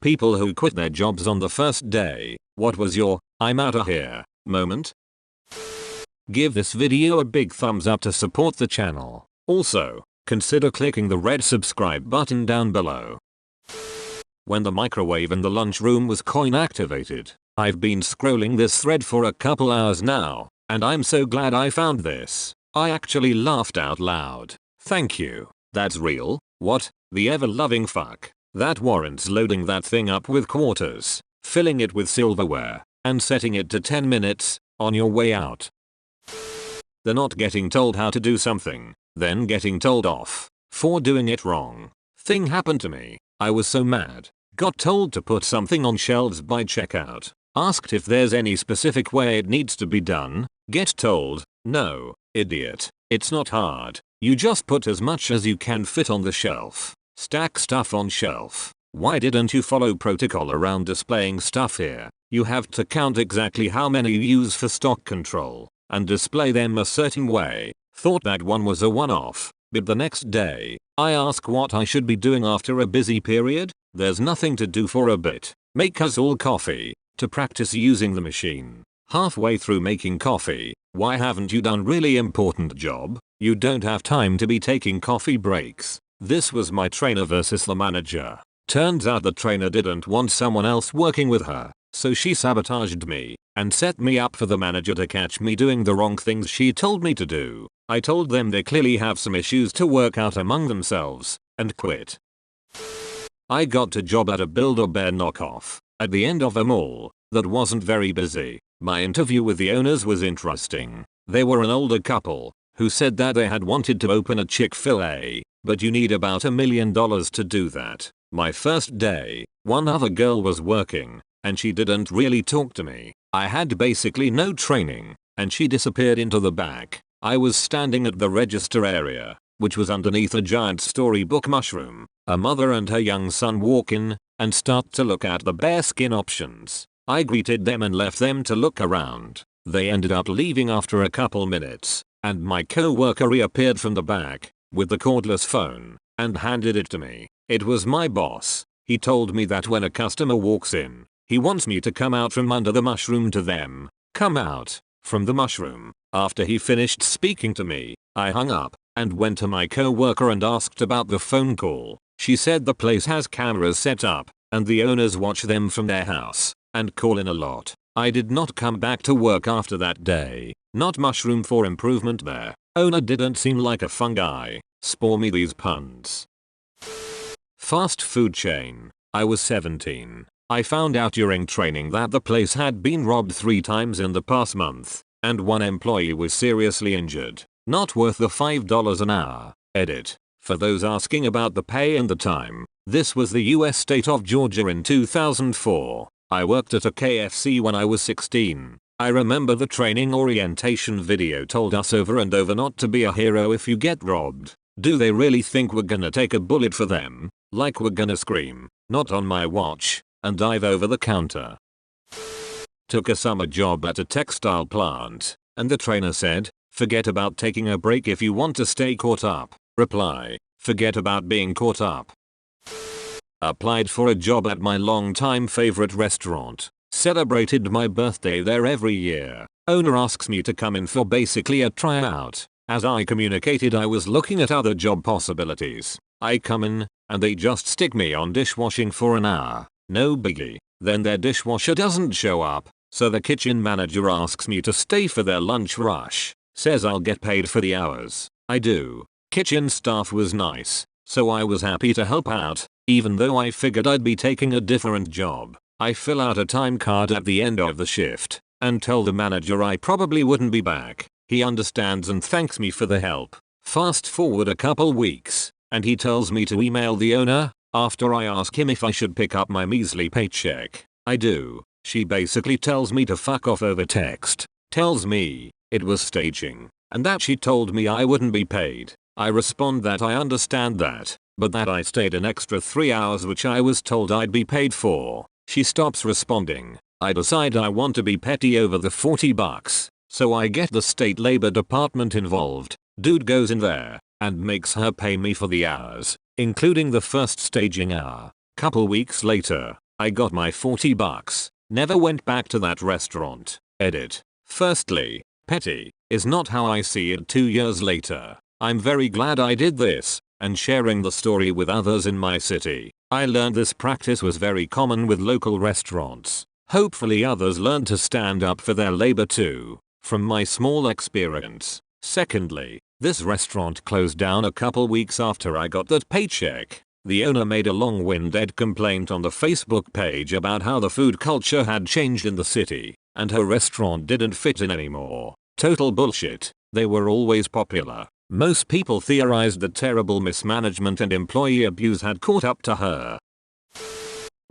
People who quit their jobs on the first day. What was your "I'm outta here" moment? Give this video a big thumbs up to support the channel. Also, consider clicking the red subscribe button down below. When the microwave in the lunchroom was coin activated. I've been scrolling this thread for a couple hours now, and I'm so glad I found this. I actually laughed out loud. Thank you. That's real? What? The ever-loving fuck. That warrants loading that thing up with quarters, filling it with silverware, and setting it to 10 minutes, on your way out. The not getting told how to do something, then getting told off for doing it wrong thing happened to me. I was so mad. Got told to put something on shelves by checkout. Asked if there's any specific way it needs to be done. Get told, no, idiot. It's not hard. You just put as much as you can fit on the shelf. Stack stuff on shelf. Why didn't you follow protocol around displaying stuff here? You have to count exactly how many you use for stock control and display them a certain way. Thought that one was a one-off, but the next day, I ask what I should be doing after a busy period. There's nothing to do for a bit. Make us all coffee to practice using the machine. Halfway through making coffee, why haven't you done really important job? You don't have time to be taking coffee breaks. This was my trainer versus the manager. Turns out the trainer didn't want someone else working with her, so she sabotaged me and set me up for the manager to catch me doing the wrong things she told me to do. I told them they clearly have some issues to work out among themselves, and quit. I got a job at a Build-A-Bear knockoff at the end of a mall that wasn't very busy. My interview with the owners was interesting. They were an older couple who said that they had wanted to open a Chick-fil-A, but you need about $1 million to do that. My first day, one other girl was working, and she didn't really talk to me. I had basically no training, and she disappeared into the back. I was standing at the register area, which was underneath a giant storybook mushroom. A mother and her young son walk in and start to look at the bearskin options. I greeted them and left them to look around. They ended up leaving after a couple minutes, and my co-worker reappeared from the back with the cordless phone and handed it to me. It was my boss. He told me that when a customer walks in, he wants me to come out from under the mushroom to them. Come out from the mushroom. After he finished speaking to me, I hung up and went to my co-worker and asked about the phone call. She said the place has cameras set up and the owners watch them from their house and call in a lot. I did not come back to work after that day. Not mushroom for improvement there. Owner didn't seem like a fun guy. Spare me these puns. Fast food chain. I was 17. I found out during training that the place had been robbed 3 times in the past month, and one employee was seriously injured. Not worth the $5 an hour. Edit. For those asking about the pay and the time, this was the US state of Georgia in 2004. I worked at a KFC when I was 16. I remember the training orientation video told us over and over not to be a hero if you get robbed. Do they really think we're gonna take a bullet for them? Like we're gonna scream, "Not on my watch," and dive over the counter. Took a summer job at a textile plant, and the trainer said, "Forget about taking a break if you want to stay caught up." Reply, "Forget about being caught up." Applied for a job at my longtime favorite restaurant. Celebrated my birthday there every year. Owner asks me to come in for basically a tryout. As I communicated, I was looking at other job possibilities. I come in, and they just stick me on dishwashing for an hour. No biggie. Then their dishwasher doesn't show up, so the kitchen manager asks me to stay for their lunch rush. Says I'll get paid for the hours. I do. Kitchen staff was nice, so I was happy to help out, even though I figured I'd be taking a different job. I fill out a time card at the end of the shift and tell the manager I probably wouldn't be back. He understands and thanks me for the help. Fast forward a couple weeks, and he tells me to email the owner after I ask him if I should pick up my measly paycheck. I do. She basically tells me to fuck off over text. Tells me it was staging and that she told me I wouldn't be paid. I respond that I understand that, but that I stayed an extra 3 hours which I was told I'd be paid for. She stops responding. I decide I want to be petty over the $40, so I get the state labor department involved. Dude goes in there and makes her pay me for the hours, including the first staging hour. Couple weeks later, I got my 40 bucks. Never went back to that restaurant. Edit. Firstly, petty is not how I see it 2 years later. I'm very glad I did this and sharing the story with others in my city. I learned this practice was very common with local restaurants. Hopefully others learn to stand up for their labor too, from my small experience. Secondly, this restaurant closed down a couple weeks after I got that paycheck. The owner made a long-winded complaint on the Facebook page about how the food culture had changed in the city, and her restaurant didn't fit in anymore. Total bullshit. They were always popular. Most people theorized that terrible mismanagement and employee abuse had caught up to her.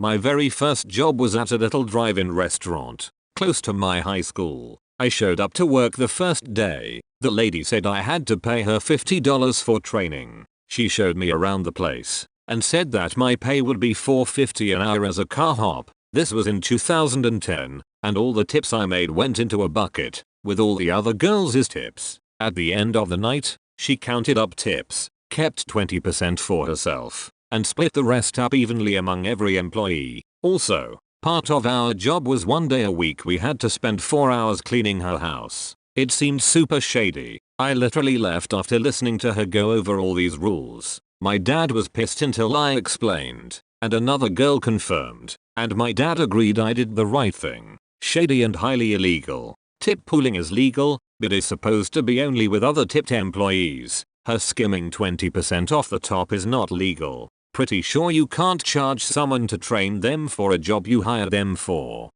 My very first job was at a little drive-in restaurant, close to my high school. I showed up to work the first day. The lady said I had to pay her $50 for training. She showed me around the place and said that my pay would be $4.50 an hour as a car hop. This was in 2010, and all the tips I made went into a bucket with all the other girls' tips. At the end of the night, she counted up tips, kept 20% for herself, and split the rest up evenly among every employee. Also, part of our job was one day a week we had to spend 4 hours cleaning her house. It seemed super shady. I literally left after listening to her go over all these rules. My dad was pissed until I explained, and another girl confirmed, and my dad agreed I did the right thing. Shady and highly illegal. Tip pooling is legal, but is supposed to be only with other tipped employees. Her skimming 20% off the top is not legal. Pretty sure you can't charge someone to train them for a job you hired them for.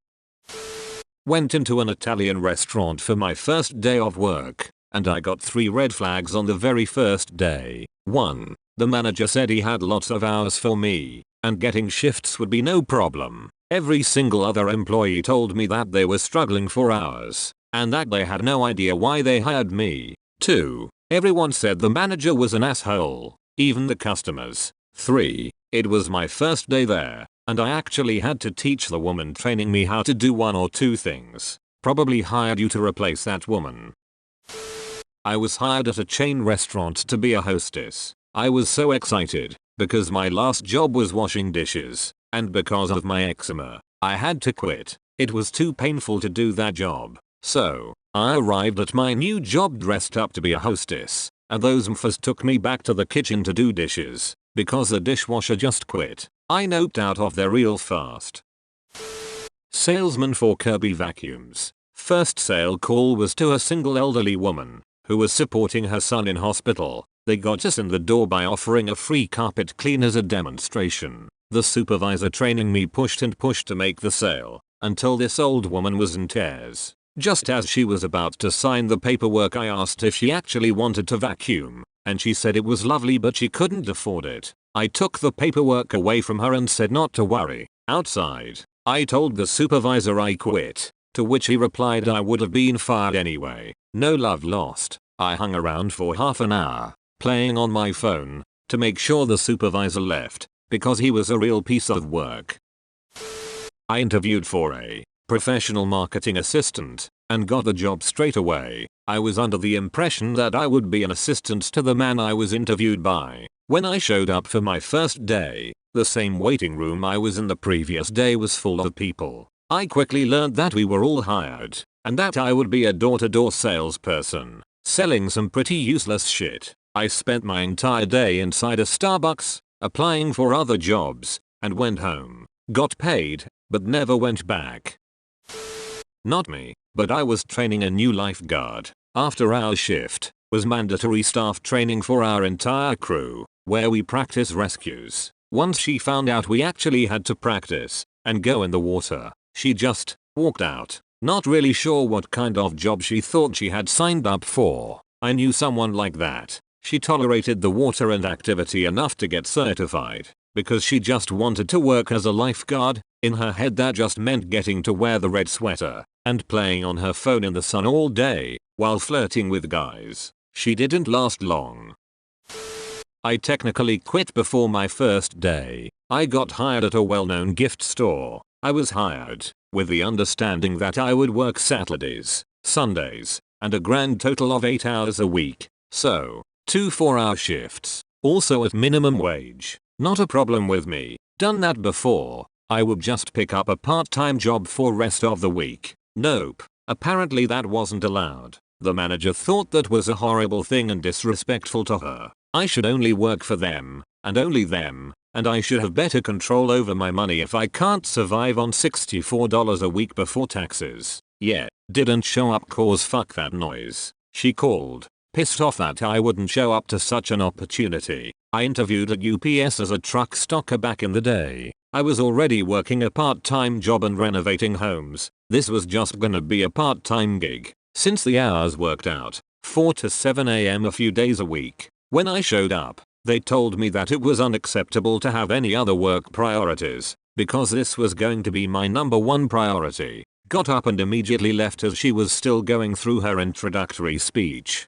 Went into an Italian restaurant for my first day of work, and I got 3 red flags on the very first day. 1. The manager said he had lots of hours for me, and getting shifts would be no problem. Every single other employee told me that they were struggling for hours, and that they had no idea why they hired me. 2. Everyone said the manager was an asshole, even the customers. 3. It was my first day there, and I actually had to teach the woman training me how to do 1 or 2 things. Probably hired you to replace that woman. I was hired at a chain restaurant to be a hostess. I was so excited, because my last job was washing dishes, and because of my eczema, I had to quit. It was too painful to do that job. So, I arrived at my new job dressed up to be a hostess, and those mfers took me back to the kitchen to do dishes, because the dishwasher just quit. I noped out of there real fast. Salesman for Kirby vacuums. First sale call was to a single elderly woman who was supporting her son in hospital. They got us in the door by offering a free carpet clean as a demonstration. The supervisor training me pushed and pushed to make the sale, until this old woman was in tears. Just as she was about to sign the paperwork, I asked if she actually wanted to vacuum, and she said it was lovely but she couldn't afford it. I took the paperwork away from her and said not to worry. Outside, I told the supervisor I quit, to which he replied I would have been fired anyway. No love lost. I hung around for half an hour, playing on my phone, to make sure the supervisor left, because he was a real piece of work. I interviewed for a professional marketing assistant, and got the job straight away. I was under the impression that I would be an assistant to the man I was interviewed by. When I showed up for my first day, the same waiting room I was in the previous day was full of people. I quickly learned that we were all hired, and that I would be a door-to-door salesperson, selling some pretty useless shit. I spent my entire day inside a Starbucks, applying for other jobs, and went home, got paid, but never went back. Not me, but I was training a new lifeguard. After our shift was mandatory staff training for our entire crew, where we practice rescues. Once she found out we actually had to practice and go in the water, she just walked out. Not really sure what kind of job she thought she had signed up for. I knew someone like that. She tolerated the water and activity enough to get certified, because she just wanted to work as a lifeguard. In her head that just meant getting to wear the red sweater and playing on her phone in the sun all day while flirting with guys. She didn't last long. I technically quit before my first day. I got hired at a well-known gift store. I was hired with the understanding that I would work Saturdays, Sundays, and a grand total of 8 hours a week. So, 2 4-hour shifts, also at minimum wage. Not a problem with me. Done that before. I would just pick up a part-time job for rest of the week. Nope. Apparently that wasn't allowed. The manager thought that was a horrible thing and disrespectful to her. I should only work for them, and only them, and I should have better control over my money if I can't survive on $64 a week before taxes. Yeah, didn't show up cause fuck that noise. She called, pissed off that I wouldn't show up to such an opportunity. I interviewed at UPS as a truck stocker back in the day. I was already working a part-time job and renovating homes. This was just gonna be a part-time gig, since the hours worked out, 4 to 7 AM a few days a week. When I showed up, they told me that it was unacceptable to have any other work priorities, because this was going to be my number one priority. Got up and immediately left as she was still going through her introductory speech.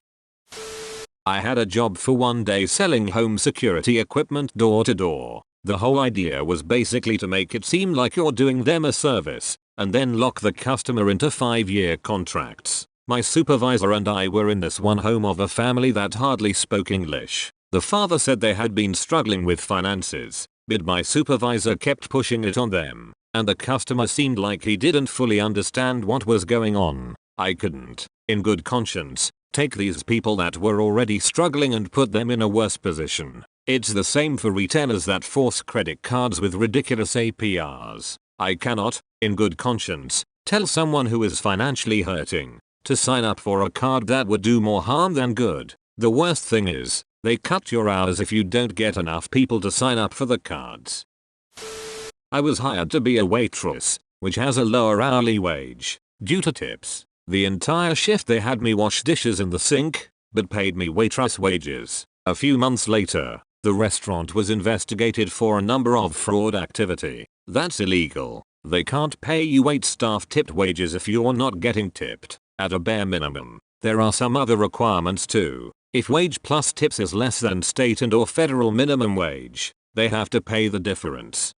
I had a job for one day selling home security equipment door to door. The whole idea was basically to make it seem like you're doing them a service, and then lock the customer into 5-year contracts. My supervisor and I were in this one home of a family that hardly spoke English. The father said they had been struggling with finances, but my supervisor kept pushing it on them, and the customer seemed like he didn't fully understand what was going on. I couldn't, in good conscience, take these people that were already struggling and put them in a worse position. It's the same for retailers that force credit cards with ridiculous APRs. I cannot, in good conscience, tell someone who is financially hurting to sign up for a card that would do more harm than good. The worst thing is, they cut your hours if you don't get enough people to sign up for the cards. I was hired to be a waitress, which has a lower hourly wage, due to tips. The entire shift they had me wash dishes in the sink, but paid me waitress wages. A few months later, the restaurant was investigated for a number of fraud activity. That's illegal. They can't pay you waitstaff tipped wages if you're not getting tipped. At a bare minimum, there are some other requirements too. If wage plus tips is less than state and or federal minimum wage, they have to pay the difference.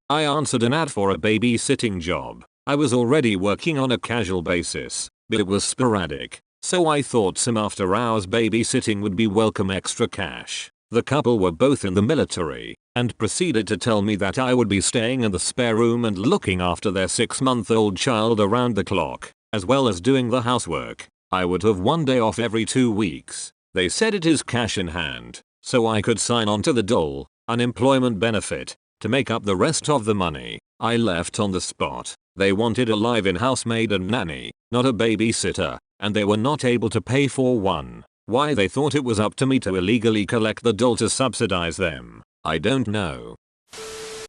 I answered an ad for a babysitting job. I was already working on a casual basis, but it was sporadic, so I thought some after hours babysitting would be welcome extra cash. The couple were both in the military, and proceeded to tell me that I would be staying in the spare room and looking after their 6-month-old child around the clock, as well as doing the housework. I would have one day off every 2 weeks. They said it is cash in hand, so I could sign on to the dole, unemployment benefit, to make up the rest of the money. I left on the spot. They wanted a live-in housemaid and nanny, not a babysitter, and they were not able to pay for one. Why they thought it was up to me to illegally collect the dole to subsidize them, I don't know.